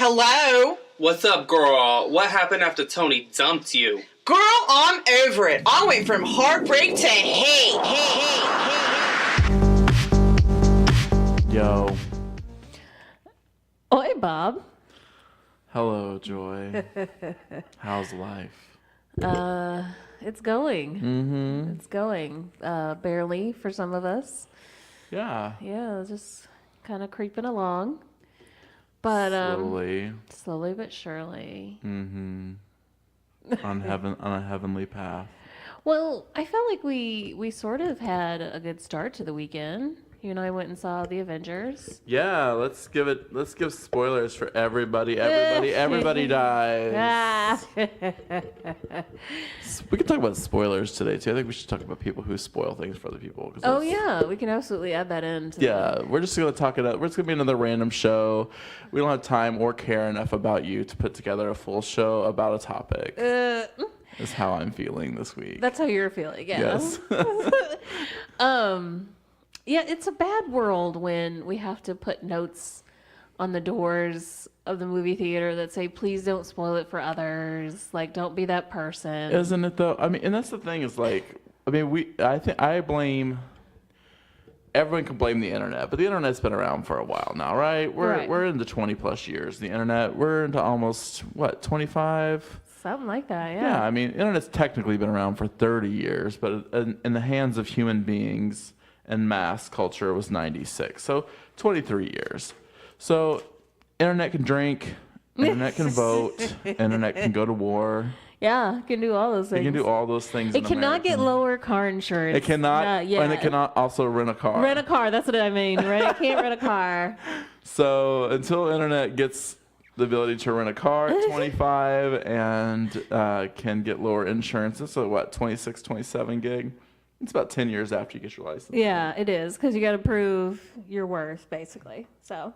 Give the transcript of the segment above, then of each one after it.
Hello? What's up, girl? What happened after Tony dumped you? Girl, I'm over it. I went from heartbreak to hate. Yo. Oi, Bob. Hello, Joy. How's life? It's going. Mm-hmm. It's going. Barely for some of us. Yeah. Yeah, just kind of creeping along. But slowly but surely. Mm-hmm. On a heavenly path. Well, I felt like we sort of had a good start to the weekend. You and I went and saw the Avengers. Yeah, let's give spoilers for everybody. Everybody dies. We can talk about spoilers today too. I think we should talk about people who spoil things for other people. Oh yeah, we can absolutely add that in. We're just gonna talk it up. We're just gonna be another random show. We don't have time or care enough about you to put together a full show about a topic. Is how I'm feeling this week. That's how you're feeling, yeah. Yes. Yeah, it's a bad world when we have to put notes on the doors of the movie theater that say, please don't spoil it for others. Like, don't be that person. Isn't it though? I mean, and that's the thing is like, I blame, everyone can blame the internet, but the internet's been around for a while now, right? We're into 20 plus years. The internet, we're into almost, 25? Something like that, yeah. Yeah, I mean, internet's technically been around for 30 years, but in the hands of human beings and mass culture was 96. So 23 years. So internet can drink, internet can vote, internet can go to war. Yeah, it can do all those things. It can do all those things. It cannot get lower car insurance. It cannot, and it cannot also rent a car. Rent a car, that's what I mean, right? It can't rent a car. So until internet gets the ability to rent a car at 25 and can get lower insurance, so 26, 27 gig? It's about 10 years after you get your license. Yeah, it is, because you got to prove your worth, basically. So.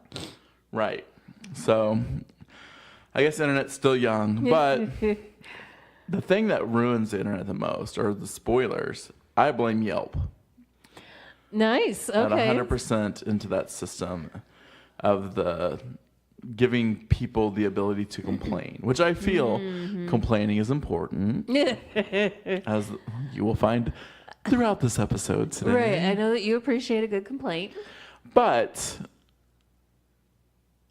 Right. So, I guess the internet's still young, but the thing that ruins the internet the most, or the spoilers, I blame Yelp. Nice. Okay. At 100% into that system of the giving people the ability to complain, which I feel complaining is important, as you will find throughout this episode today. Right. I know that you appreciate a good complaint. But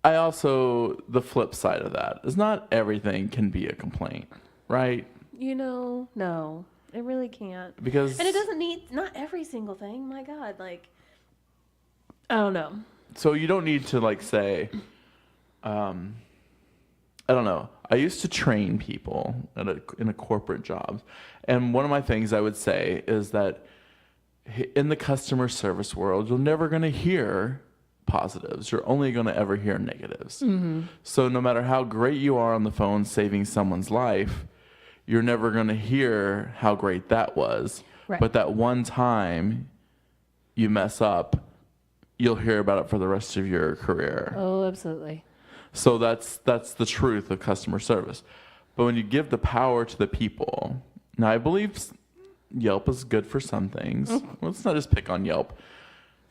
I also, the flip side of that is not everything can be a complaint, right? No, it really can't. Because... And it doesn't need, not every single thing. My God, like, I don't know. So you don't need to, say, I don't know. I used to train people in a corporate job. And one of my things I would say is that in the customer service world, you're never going to hear positives. You're only going to ever hear negatives. Mm-hmm. So no matter how great you are on the phone saving someone's life, you're never going to hear how great that was. Right. But that one time you mess up, you'll hear about it for the rest of your career. Oh, absolutely. So that's the truth of customer service. But when you give the power to the people, now I believe Yelp is good for some things. Let's not just pick on Yelp.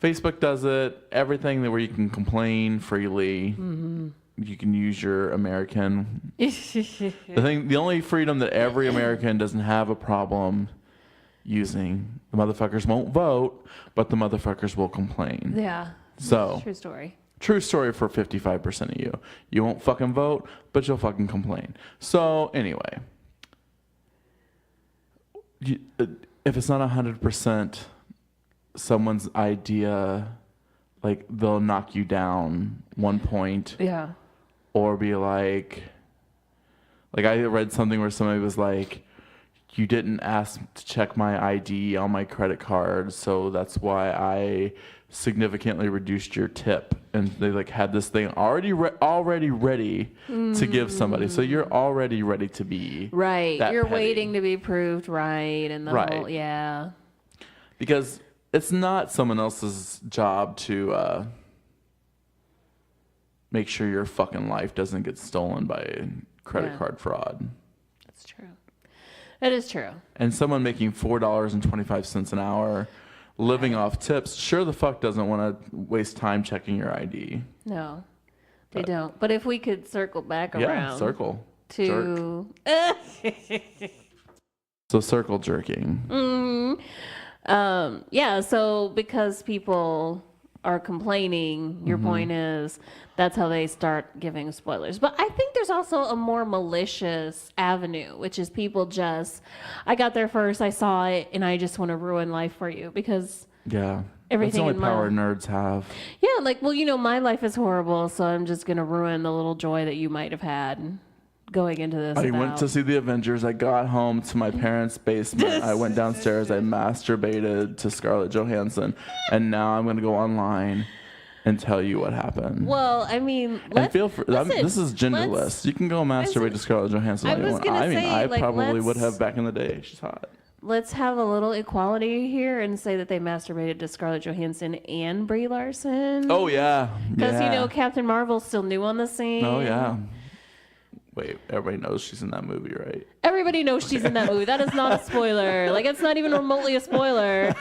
Facebook does it. Everything where you can complain freely. Mm-hmm. You can use your American. The only freedom that every American doesn't have a problem using. The motherfuckers won't vote, but the motherfuckers will complain. Yeah. So true story. True story for 55% of you. You won't fucking vote, but you'll fucking complain. So anyway, if it's not 100% someone's idea, like they'll knock you down 1 point. Yeah. Or be like I read something where somebody was like, you didn't ask to check my ID on my credit card, so that's why I significantly reduced your tip. And they had this thing already ready to give somebody. So you're already ready to be right. You're petty. Waiting to be proved right, and the whole because it's not someone else's job to make sure your fucking life doesn't get stolen by credit card fraud. That's true. That is true. And someone making $4.25 an hour living off tips sure the fuck doesn't want to waste time checking your ID. No. They don't. But if we could circle back Yeah, around circle. to So circle jerking. yeah, so because people are complaining, your point is that's how they start giving spoilers. But I think there's also a more malicious avenue, which is people just, I got there first, I saw it, and I just want to ruin life for you because Yeah. everything That's the only in power my nerds have. yeah, like, well, my life is horrible, so I'm just gonna ruin the little joy that you might have had going into this. I went to see the Avengers. I got home to my parents' basement. I went downstairs. I masturbated to Scarlett Johansson, and now I'm going to go online and tell you what happened. Well, I mean, And feel free. This is genderless. You can go masturbate to Scarlett Johansson. I was want. gonna I mean, say, I like, probably would let's- have back in the day. She's hot. let's have a little equality here and say that they masturbated to Scarlett Johansson and Brie Larson. Oh yeah, Because, yeah. Captain Marvel's still new on the scene. Oh yeah. Wait, everybody knows she's in that movie, right? Everybody knows she's in that movie. That is not a spoiler. Like, it's not even remotely a spoiler.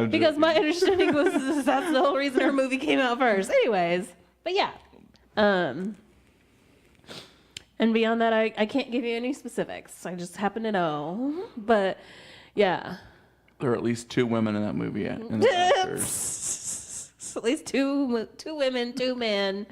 Because my understanding was that's the whole reason her movie came out first. Anyways, but yeah. And beyond that, I can't give you any specifics. I just happen to know. But yeah. There are at least 2 women in that movie. In the actors. At least two women, 2 men.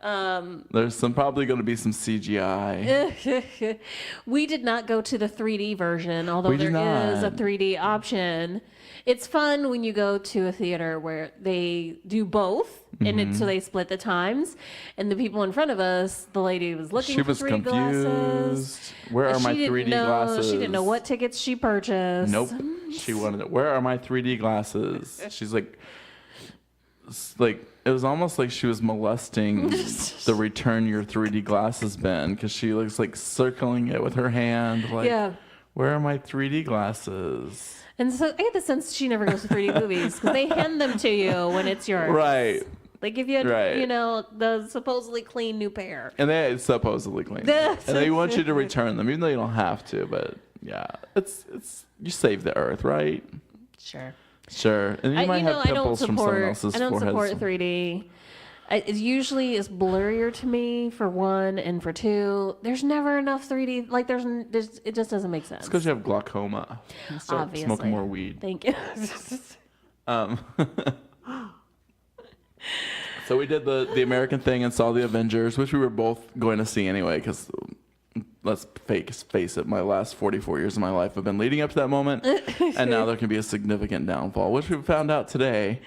There's probably going to be some CGI. We did not go to the 3D version, although We did there is a not. 3D option. It's fun when you go to a theater where they do both, and so they split the times. And the people in front of us, the lady was looking She for was 3D confused. glasses. Where are my 3D glasses? She didn't know what tickets she purchased. Nope. She wanted it. Where are my 3D glasses? She's like, it was almost like she was molesting the return your 3D glasses bin, because she looks like circling it with her hand. Like, Yeah. where are my 3D glasses? And so I get the sense she never goes to 3D movies because they hand them to you when it's yours. Right. They give you, Right. the supposedly clean new pair. And they supposedly clean. And they want you to return them, even though you don't have to. But yeah, it's you save the earth, right? Sure. Sure. And you might have pimples from someone else's I don't support forehead. 3D. It usually is blurrier to me for one, and for two, there's never enough 3D. Like there's it just doesn't make sense. It's because you have glaucoma. You start Obviously. smoking more weed. Thank you. So we did the American thing and saw the Avengers, which we were both going to see anyway, because let's face it, my last 44 years of my life have been leading up to that moment, and now there can be a significant downfall, which we found out today.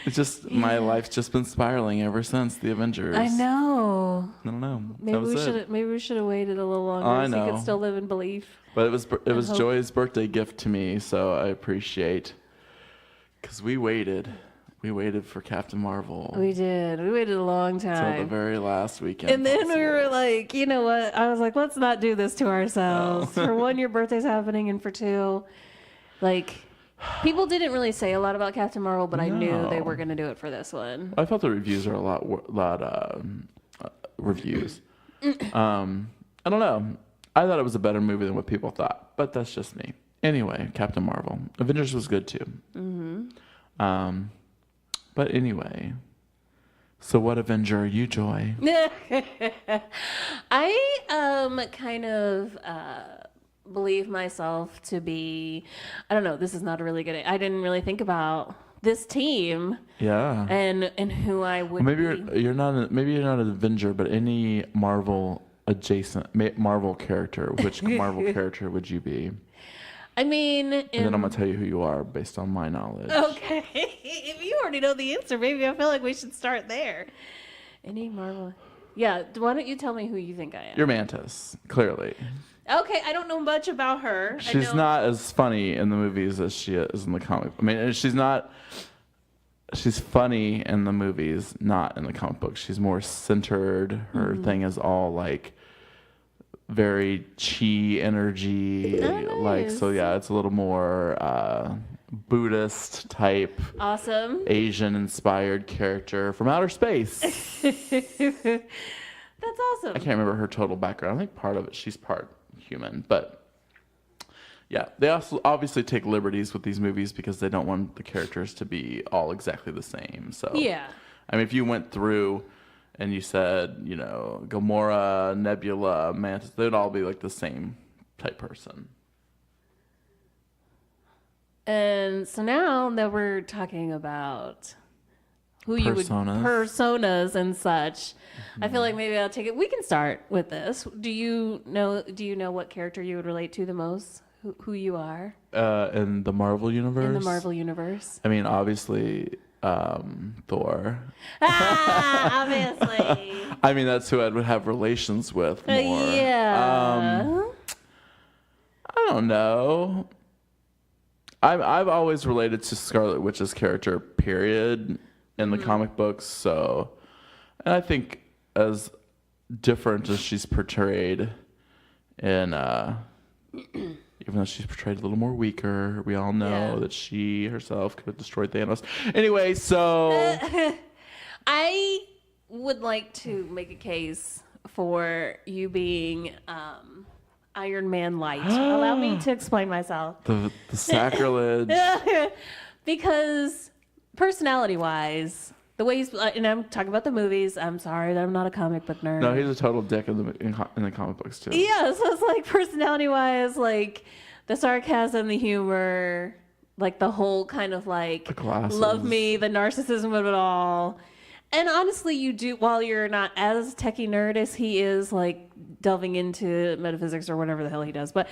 It's just my life's just been spiraling ever since the Avengers. I know. I don't know. Maybe That was we it. should have waited a little longer I so you know. could still live in belief. But it was hope. Joy's birthday gift to me, so I appreciate, because we waited for Captain Marvel We did. We waited a long till the time. very last weekend. And then we possible. were like, you know what? I was like, let's not do this to ourselves. For one, your birthday's happening, and for two, like, people didn't really say a lot about Captain Marvel, but I knew they No. were going to do it for this one. I thought the reviews are a lot reviews. I don't know. I thought it was a better movie than what people thought, but that's just me. Anyway, Captain Marvel. Avengers was good too. But anyway, so what Avenger are you, Joy? I kind of believe myself to be, I don't know, this is not a really good, I didn't really think about this team Yeah. and who I would Maybe be. you're not an Avenger, but any Marvel adjacent Marvel character. Which Marvel character would you be? I mean, And then I'm gonna tell you who you are based on my knowledge. okay. If you already know the answer, maybe I feel like we should start there. Any Marvel? Yeah. Why don't you tell me who you think I am? You're Mantis, clearly. Okay. I don't know much about her. I She's know- not as funny in the movies as she is in the comic. I mean, she's not. She's funny in the movies, not in the comic book. She's more centered. Her thing is all like very chi energy. Oh, Like, so nice. yeah, it's a little more Buddhist type, Awesome. Asian inspired character from outer space. That's awesome. I can't remember her total background. I think part of it, she's part human, but yeah, they also obviously take liberties with these movies because they don't want the characters to be all exactly the same. So Yeah. I mean, if you went through and you said, Gamora, Nebula, Mantis, they'd all be like the same type person. And so now that we're talking about who you would Personas. personas and such, I feel like maybe I'll take it. We can start with this. Do you know what character you would relate to the most? Who you are? In the Marvel universe? In the Marvel universe. I mean, obviously, Thor. Obviously. I mean, that's who I would have relations with more. Yeah. I don't know. I've always related to Scarlet Witch's character, period, in the comic books. So, and I think as different as she's portrayed in, even though she's portrayed a little more weaker, we all know that she herself could have destroyed Thanos. Anyway, so I would like to make a case for you being Iron Man light. Allow me to explain myself. the sacrilege. Because personality-wise, the way he's, and I'm talking about the movies. I'm sorry that I'm not a comic book nerd. No, he's a total dick in the comic books too. Yeah, so it's like personality-wise, like the sarcasm, the humor, like the whole kind of like The glasses. love me, the narcissism of it all. And honestly, you do, while you're not as techie nerd as he is, like delving into metaphysics or whatever the hell he does, but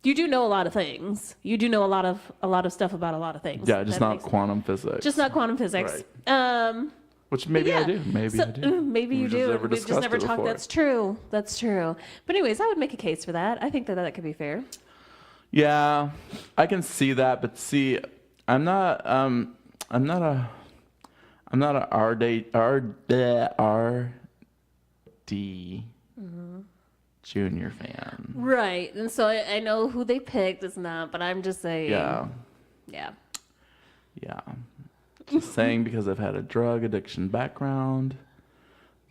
you do know a lot of things. You do know a lot of stuff about a lot of things. Yeah, just That not makes- quantum physics. just not quantum physics. Right. Which maybe I yeah. do. Maybe So, I do. maybe you We've do. just never We've just discussed never it talked. before. That's true. That's true. But anyways, I would make a case for that. I think that could be fair. Yeah, I can see that, but see, I'm not a RD Junior fan. Right. And so I know who they picked. It's not, but I'm just saying. Yeah, Yeah. just saying because I've had a drug addiction background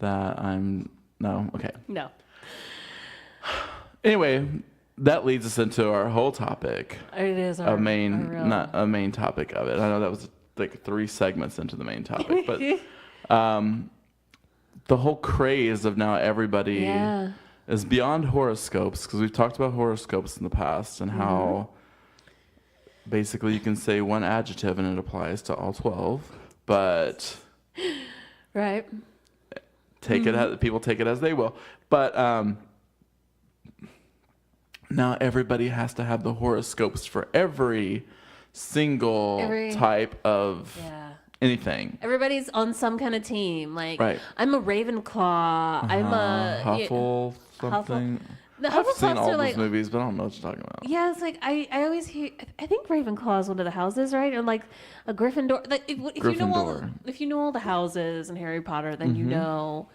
that no, okay. No. Anyway, that leads us into our whole topic. It is Not a main topic of it. I know that was like 3 segments into the main topic, but the whole craze of now everybody is beyond horoscopes, because we've talked about horoscopes in the past and how basically you can say one adjective and it applies to all 12, but Right. people take it as they will. But now everybody has to have the horoscopes for every single type of anything. Everybody's on some kind of team. Like, Right. I'm a Ravenclaw. I'm a Huffle something. The I've seen Hufflepuffs all are like, those movies, but I don't know what you're talking about. yeah, it's like I always hear. I think Ravenclaw is one of the houses, right? Or like a Gryffindor. Like if you know all the houses in Harry Potter, then you know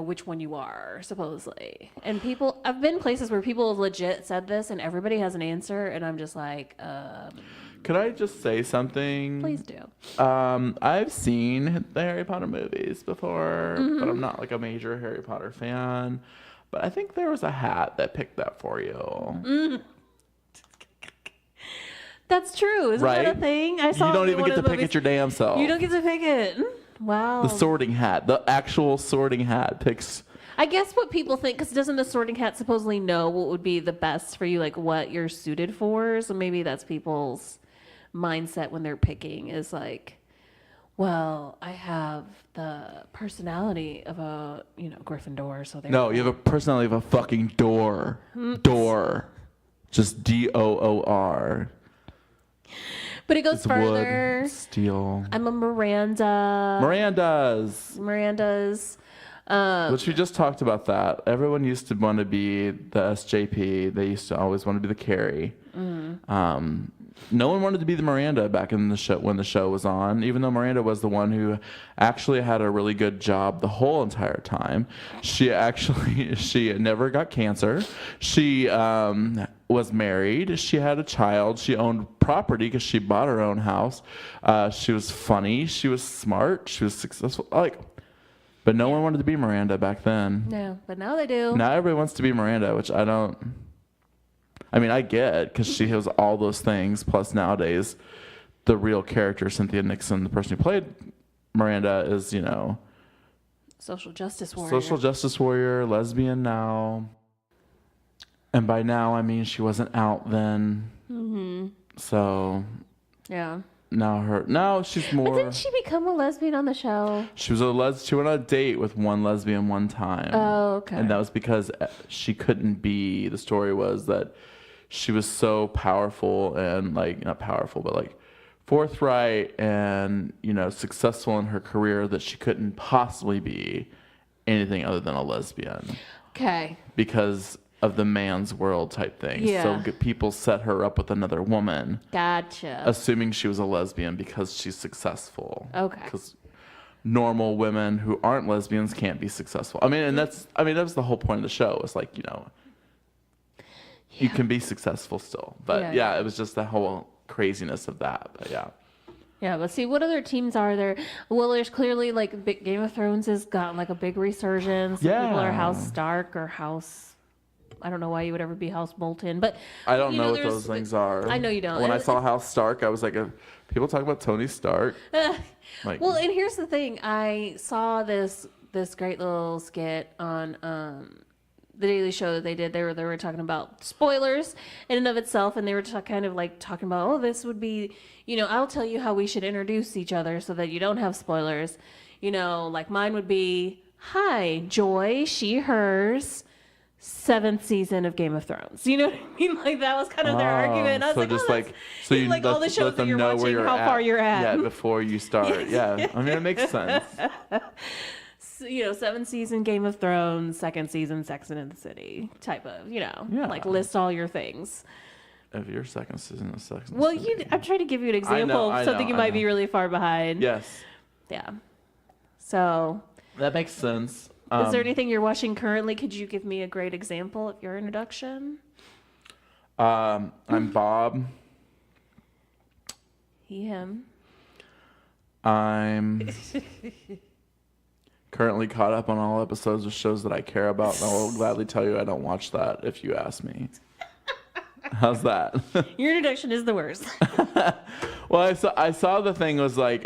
which one you are supposedly. And I've been places where people have legit said this, and everybody has an answer, and I'm just like, Could I just say something? please do. I've seen the Harry Potter movies before, but I'm not like a major Harry Potter fan. But I think there was a hat that picked that for you. That's true. Isn't that a thing? I saw. You don't it in even one get of to the pick movies. it your damn self. You don't get to pick it. Wow. The sorting hat, the actual sorting hat picks. I guess what people think, because doesn't the sorting hat supposedly know what would be the best for you, like what you're suited for? So maybe that's people's mindset when they're picking is like, well, I have the personality of a, Gryffindor, so No, you have a personality of a fucking door. Door. Just DOOR. But it goes It's further. wood, steel. I'm a Miranda. Miranda's. Which we just talked about that. Everyone used to want to be the SJP. They used to always want to be the Carrie. No one wanted to be the Miranda back in the show when the show was on, even though Miranda was the one who actually had a really good job the whole entire time. She never got cancer. She was married. She had a child. She owned property because she bought her own house. She was funny. She was smart. She was successful. But no one wanted to be Miranda back then. No, but now they do. Now everybody wants to be Miranda, which I don't. I mean, I get because she has all those things. Plus, nowadays, the real character, Cynthia Nixon, the person who played Miranda, is, Social justice warrior. social justice warrior, lesbian now. And by now, I mean she wasn't out then. Mm-hmm. So Yeah. now she's more. But didn't she become a lesbian on the show? She was she went on a date with one lesbian one time. Oh, okay. And that was because she couldn't be. The story was that she was so powerful and not powerful, but forthright and successful in her career that she couldn't possibly be anything other than a lesbian. Okay. Because of the man's world type thing. Yeah. So people set her up with another woman. Gotcha. Assuming she was a lesbian because she's successful. Okay. Because normal women who aren't lesbians can't be successful. That was the whole point of the show. It's you can be successful still. But it was just the whole craziness of that. But yeah. Yeah, but see, what other teams are there? Well, there's clearly Game of Thrones has gotten a big resurgence. Yeah. People are House Stark or House. I don't know why you would ever be House Bolton, but I don't know what those things are. I know you don't. When I saw House Stark, I was like, people talk about Tony Stark. Well, and here's the thing: I saw this great little skit on the Daily Show that they did. They were talking about spoilers in and of itself, and they were talking about, oh, this would be, I'll tell you how we should introduce each other so that you don't have spoilers. Mine would be, hi, Joy, she, hers. 7th season of Game of Thrones. You know what I mean? That was kind of their argument. I was so you all the shows that you're watching, how far you're at. Yeah, before you start. Yeah, it makes sense. 7th season Game of Thrones, 2nd season Sex and the City type of, list all your things. If your 2nd season is Sex and Well, the City. I'm trying to give you an example of something you might be really far behind. Yes. Yeah. So. That makes sense. Is there anything you're watching currently? Could you give me a great example of your introduction? I'm Bob. He, him. I'm currently caught up on all episodes of shows that I care about, and I will gladly tell you I don't watch that if you ask me. How's that? Your introduction is the worst. Well, I saw the thing was this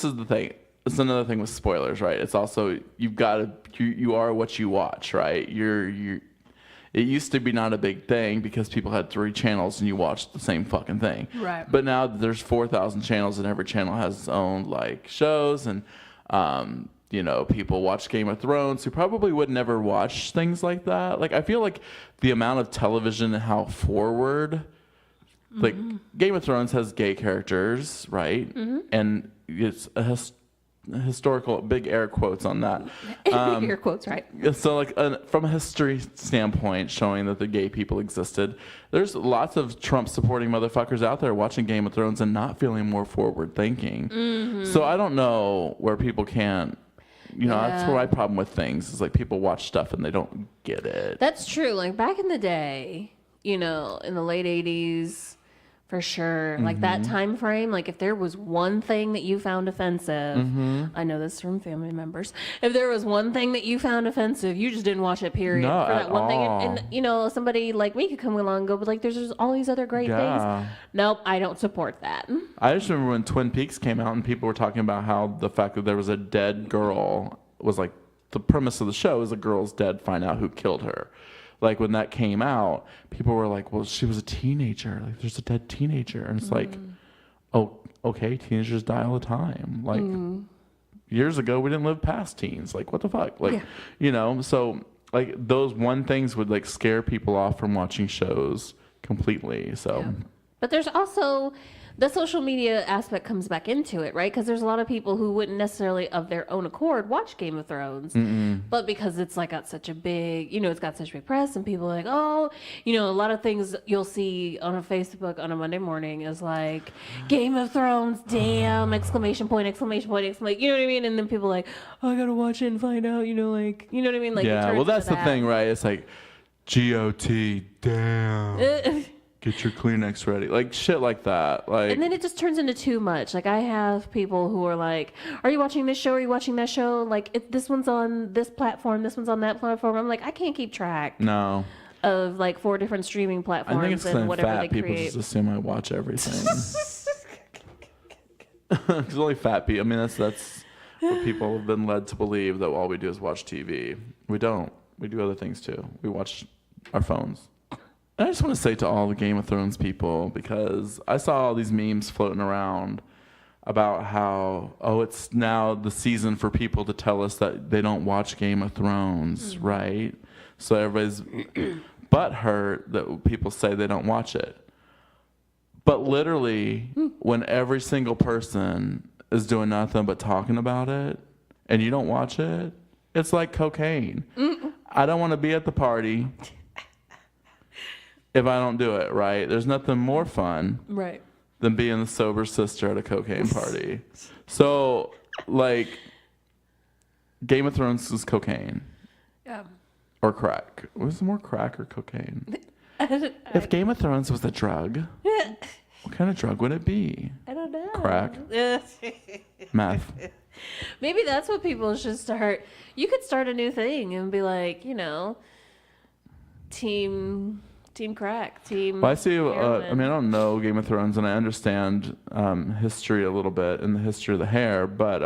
is the thing. It's another thing with spoilers, right? It's also you are what you watch, right? It used to be not a big thing because people had 3 channels and you watched the same fucking thing. Right. But now there's 4,000 channels and every channel has its own shows and people watch Game of Thrones who probably would never watch things like that. I feel like the amount of television and how forward Game of Thrones has gay characters, right? Mm-hmm. And it's a historical, big air quotes on that. Air quotes, right? So, from a history standpoint, showing that the gay people existed, there's lots of Trump-supporting motherfuckers out there watching Game of Thrones and not feeling more forward-thinking. Mm-hmm. So I don't know where people can't. That's my problem with things is people watch stuff and they don't get it. That's true. Back in the day, in the late 80s. For sure. That time frame, if there was one thing that you found offensive, I know this from family members, if there was one thing that you found offensive, you just didn't watch it, period. No, for that at one all. thing. And somebody like me could come along and go, but there's just all these other great things. Nope, I don't support that. I just remember when Twin Peaks came out and people were talking about how the fact that there was a dead girl was the premise of the show is a girl's dead, find out who killed her. When that came out, people were like, well, she was a teenager. There's a dead teenager. And it's oh, okay, teenagers die all the time. Years ago, we didn't live past teens. What the fuck? So, those one things would, scare people off from watching shows completely. So, yeah. But there's also the social media aspect comes back into it, right? Because there's a lot of people who wouldn't necessarily of their own accord watch Game of Thrones, but because it's got such a big, it's got such big press and people are oh, a lot of things you'll see on a Facebook on a Monday morning is Game of Thrones, damn, exclamation point, exclamation point, exclamation, you know what I mean? And then people oh, I gotta watch it and find out, you know what I mean? Yeah, well, that's the thing, right? It's GOT, damn. Get your Kleenex ready. Shit like that. And then it just turns into too much. I have people who are are you watching this show? Are you watching that show? This one's on this platform. This one's on that platform. I'm I can't keep track. No. of like 4 different streaming I platforms think it's and kind of whatever fat they people create. just assume I watch everything. Because only fat people. I mean, that's what people have been led to believe, that all we do is watch TV. We don't. We do other things too. We watch our phones. And I just want to say to all the Game of Thrones people, because I saw all these memes floating around about how, it's now the season for people to tell us that they don't watch Game of Thrones, right? So everybody's butthurt that people say they don't watch it. But literally, when every single person is doing nothing but talking about it, and you don't watch it, it's like cocaine. I don't want to be at the party if I don't do it, right? There's nothing more fun Right. than being the sober sister at a cocaine party. So, like, Game of Thrones is cocaine. Yeah. Or crack. Was it more crack or cocaine? If Game of Thrones was a drug, what kind of drug would it be? I don't know. Crack? Meth? Maybe that's what people should start. You could start a new thing and be like, team crack, team. Well, I see. heroin. I don't know Game of Thrones, and I understand history a little bit and the history of the hair, but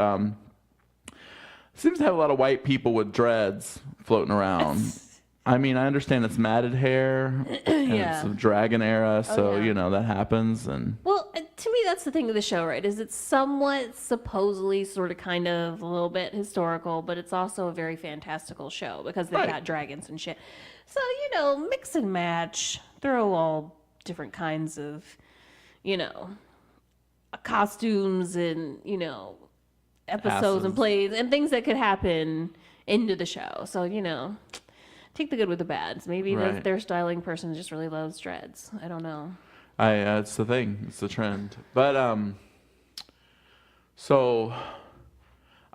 seems to have a lot of white people with dreads floating around. I understand it's matted hair, and it's a dragon era, so that happens. And well, to me, that's the thing of the show, right? Is it's somewhat supposedly, sort of, kind of a little bit historical, but it's also a very fantastical show because they've got dragons and shit. So mix and match, throw all different kinds of, costumes and episodes and plays and things that could happen into the show. So take the good with the bads. Maybe their styling person just really loves dreads. I don't know. It's the thing. It's the trend. But so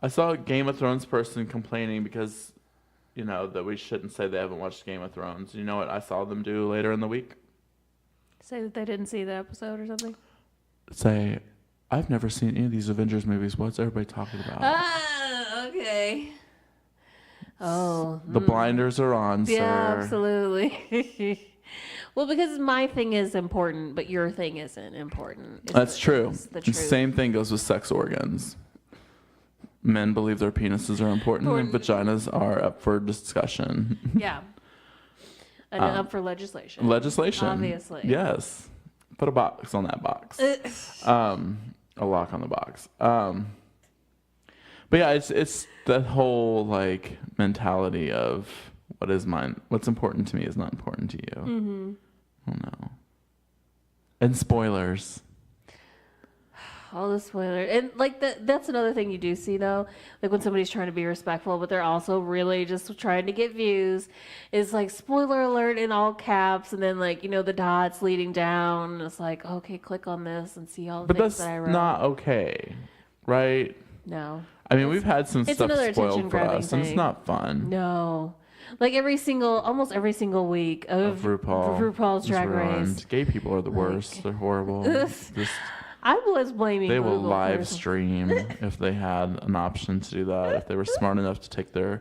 I saw a Game of Thrones person complaining because that we shouldn't say they haven't watched Game of Thrones. You know what I saw them do later in the week? Say that they didn't see the episode or something. Say, I've never seen any of these Avengers movies. What's everybody talking about? Ah, okay. Oh. The blinders are on, sir. Yeah, absolutely. Well, because my thing is important, but your thing isn't important. That's true. The The same thing goes with sex organs. Men believe their penises are important and vaginas are up for discussion. Yeah. And up for legislation. Legislation. Obviously. Yes. Put a box on that box. A lock on the box. But yeah, it's that whole like mentality of what is mine, what's important to me is not important to you. Mm-hmm. Oh no. And spoilers. All the spoilers. And like that's another thing you do see though. Like when somebody's trying to be respectful, but they're also really just trying to get views. Is like spoiler alert in all caps and then like, the dots leading down. And it's like, okay, click on this and see all the things that I wrote. But that's not okay. Right? No. We've had some stuff spoiled for us and it's not fun. No. Like almost every single week of RuPaul's Drag Race. Gay people are the worst. They're horrible. I was blaming They will Google live stream if they had an option to do that. If they were smart enough to take the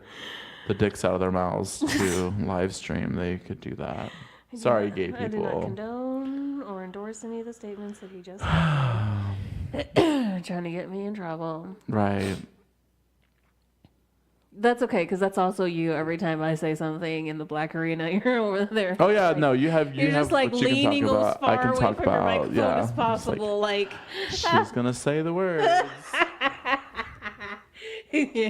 dicks out of their mouths to live stream, they could do that. Sorry, gay people. I do not condone or endorse any of the statements that he just said. Trying to get me in trouble. Right. That's okay, because that's also you. Every time I say something in the black arena, you're over there. Oh yeah, like, no, you have just like what you leaning can talk as about. I far can away talk from your about. microphone Yeah, as possible. Like she's gonna say the words. Yeah.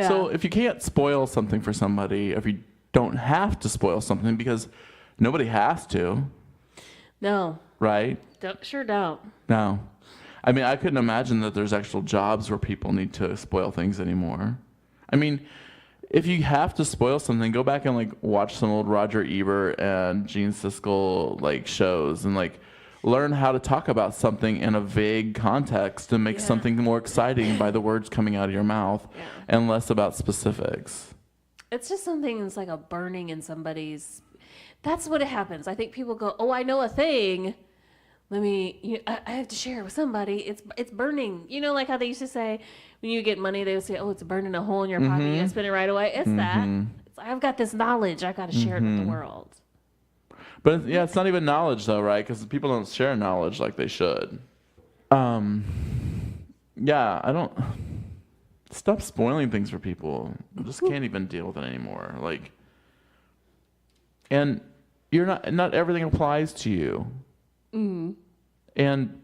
So if you can't spoil something for somebody, if you don't have to spoil something because nobody has to. No. Right? Sure don't. No. I couldn't imagine that there's actual jobs where people need to spoil things anymore. If you have to spoil something, go back and watch some old Roger Ebert and Gene Siskel shows and learn how to talk about something in a vague context and make something more exciting by the words coming out of your mouth and less about specifics. It's just something that's like a burning in somebody's. That's what it happens. I think people go, "Oh, I know a thing. I have to share it with somebody. It's burning." Like how they used to say when you get money, they would say, "Oh, it's burning a hole in your pocket. You gotta spend it right away." It's that. I've got this knowledge. I got to share it with the world. But yeah, it's not even knowledge though, right? Because people don't share knowledge like they should. Yeah, I don't. Stop spoiling things for people. I just can't even deal with it anymore. Like, and you're not everything applies to you. And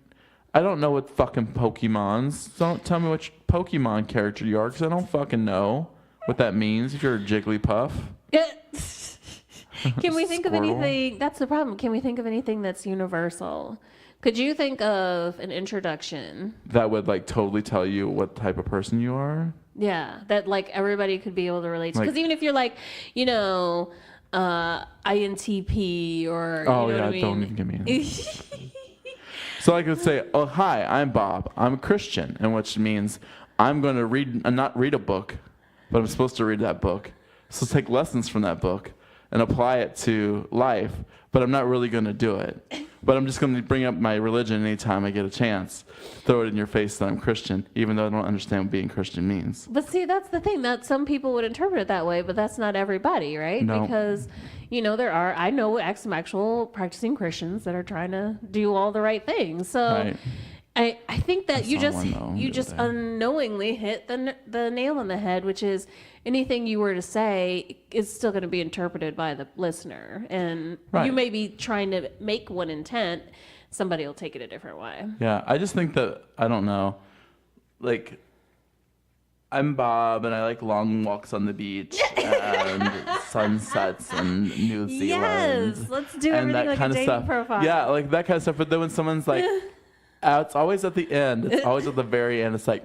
I don't know what fucking Pokemons. Don't tell me which Pokemon character you are, because I don't fucking know what that means. If you're a Jigglypuff. Can we think of Squirtle. anything? That's the problem. Can we think of anything that's universal? Could you think of an introduction? That would like totally tell you what type of person you are. Yeah, that like everybody could be able to relate to. Because even if you're like, you know, INTP or Oh you know yeah, what I mean? don't even give me. So I could say, "Oh hi, I'm Bob. I'm a Christian," and which means I'm going to not read a book, but I'm supposed to read that book. So take lessons from that book and apply it to life. But I'm not really going to do it. But I'm just going to bring up my religion anytime I get a chance. Throw it in your face that I'm Christian, even though I don't understand what being Christian means. But see, that's the thing. That some people would interpret it that way, but that's not everybody, right? No. Because, you know, I know some actual practicing Christians that are trying to do all the right things. So Right. I think that you saw one, though, you the just other day. unknowingly hit the nail on the head, which is anything you were to say is still going to be interpreted by the listener. And Right. you may be trying to make one intent. Somebody will take it a different way. Yeah, I just think that, I don't know, like, I'm Bob and I like long walks on the beach and sunsets in New Zealand. Yes, let's do and everything that like kind a of dating stuff. profile. Yeah, like that kind of stuff. But then when someone's like, it's always at the end. It's always at the very end. It's like,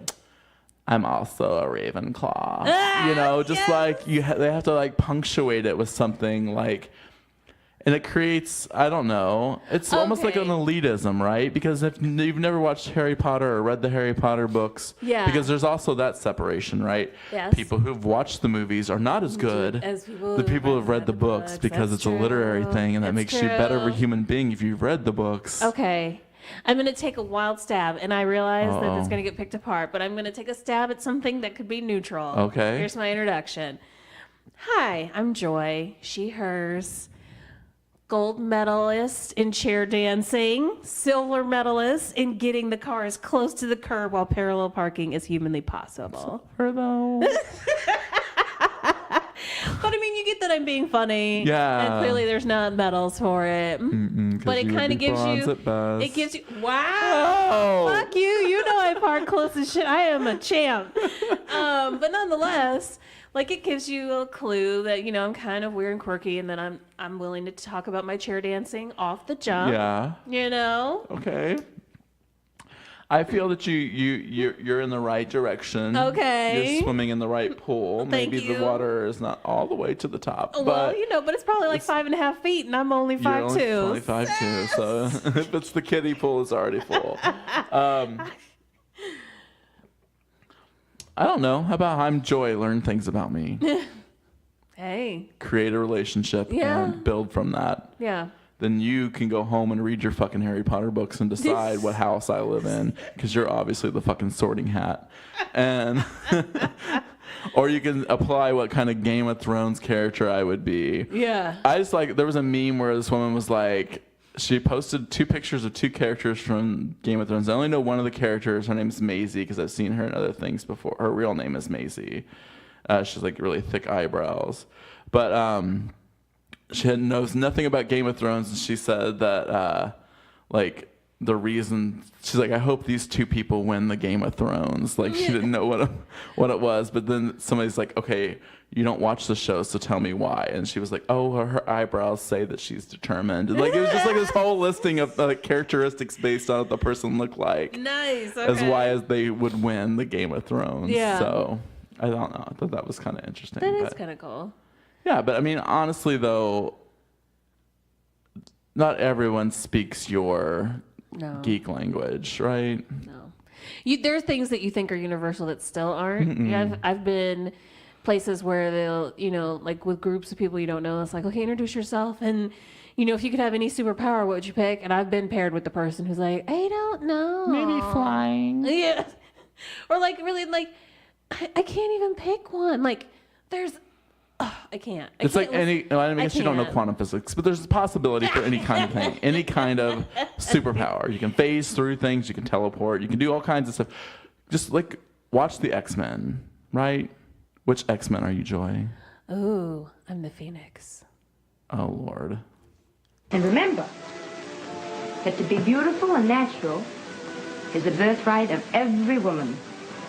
I'm also a Ravenclaw. You know, just yes. like they have to like punctuate it with something like, and it creates, I don't know, it's almost like an Okay. elitism, right? Because if you've never watched Harry Potter or read the Harry Potter books, Yeah. because there's also that separation, right? Yes. People who've watched the movies are not as good as people the who people who've read the books, because That's it's a literary true. thing, and that That's makes you better of a true. human being if you've read the books. Okay. I'm going to take a wild stab, and I realize that it's Uh-oh. going to get picked apart, but I'm going to take a stab at something that could be neutral. Okay. Here's my introduction. Hi, I'm Joy, she, hers, gold medalist in chair dancing, silver medalist in getting the car as close to the curb while parallel parking as humanly possible. Her though. But I mean, you get that I'm being funny. Yeah. And clearly there's not medals for it. But it kind of gives you, it gives you, wow. Oh. Fuck you. You know I park close as shit. I am a champ. But nonetheless, like it gives you a clue that, you know, I'm kind of weird and quirky, and then I'm willing to talk about my chair dancing off the jump. Yeah. You know? Okay. I feel that you're in the right direction. Okay. You're swimming in the right pool. Thank Maybe you. the water is not all the way to the top. Well, but you know, but it's probably like 5.5 feet, and I'm only you're 5'2". only 5'2", so if it's the kiddie pool, it's already full. I don't know. How about I'm Joy? Learn things about me. Hey. Create a relationship Yeah. and build from that. Yeah. Then you can go home and read your fucking Harry Potter books and decide what house I live in, because you're obviously the fucking Sorting Hat. And or you can apply what kind of Game of Thrones character I would be. Yeah. I just like, there was a meme where this woman was like, she posted 2 pictures of 2 characters from Game of Thrones. I only know one of the characters. Her name's Maisie, because I've seen her in other things before. Her real name is Maisie. She's like really thick eyebrows. But she knows nothing about Game of Thrones, and she said that like the reason, she's like, I hope these 2 people win the Game of Thrones. Like she didn't know what it was, but then somebody's like, okay, you don't watch the show, so tell me why. And she was like, oh, her eyebrows say that she's determined. And like it was just like this whole listing of like characteristics based on what the person looked like, Nice. as Okay. why as they would win the Game of Thrones. Yeah. So I don't know. I thought that was kind of interesting. That is but- kind of cool. yeah, but I mean, honestly, though, not everyone speaks your No. geek language, right? No. There are things that you think are universal that still aren't. Yeah, I've been places where they'll, you know, like with groups of people you don't know, it's like, okay, introduce yourself. And, you know, if you could have any superpower, what would you pick? And I've been paired with the person who's like, I don't know. Maybe flying. Yeah. Or like, really, like, I can't even pick one. Like, there's I can't. It's like any. I guess you don't know can't. quantum physics, but there's a possibility for any kind of thing, any kind of superpower. You can phase through things. You can teleport. You can do all kinds of stuff. Just like watch the X-Men, right? Which X-Men are you, Joy? Ooh, I'm the Phoenix. Oh Lord. And remember that to be beautiful and natural is the birthright of every woman.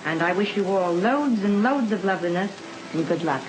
And I wish you all loads and loads of loveliness and good luck.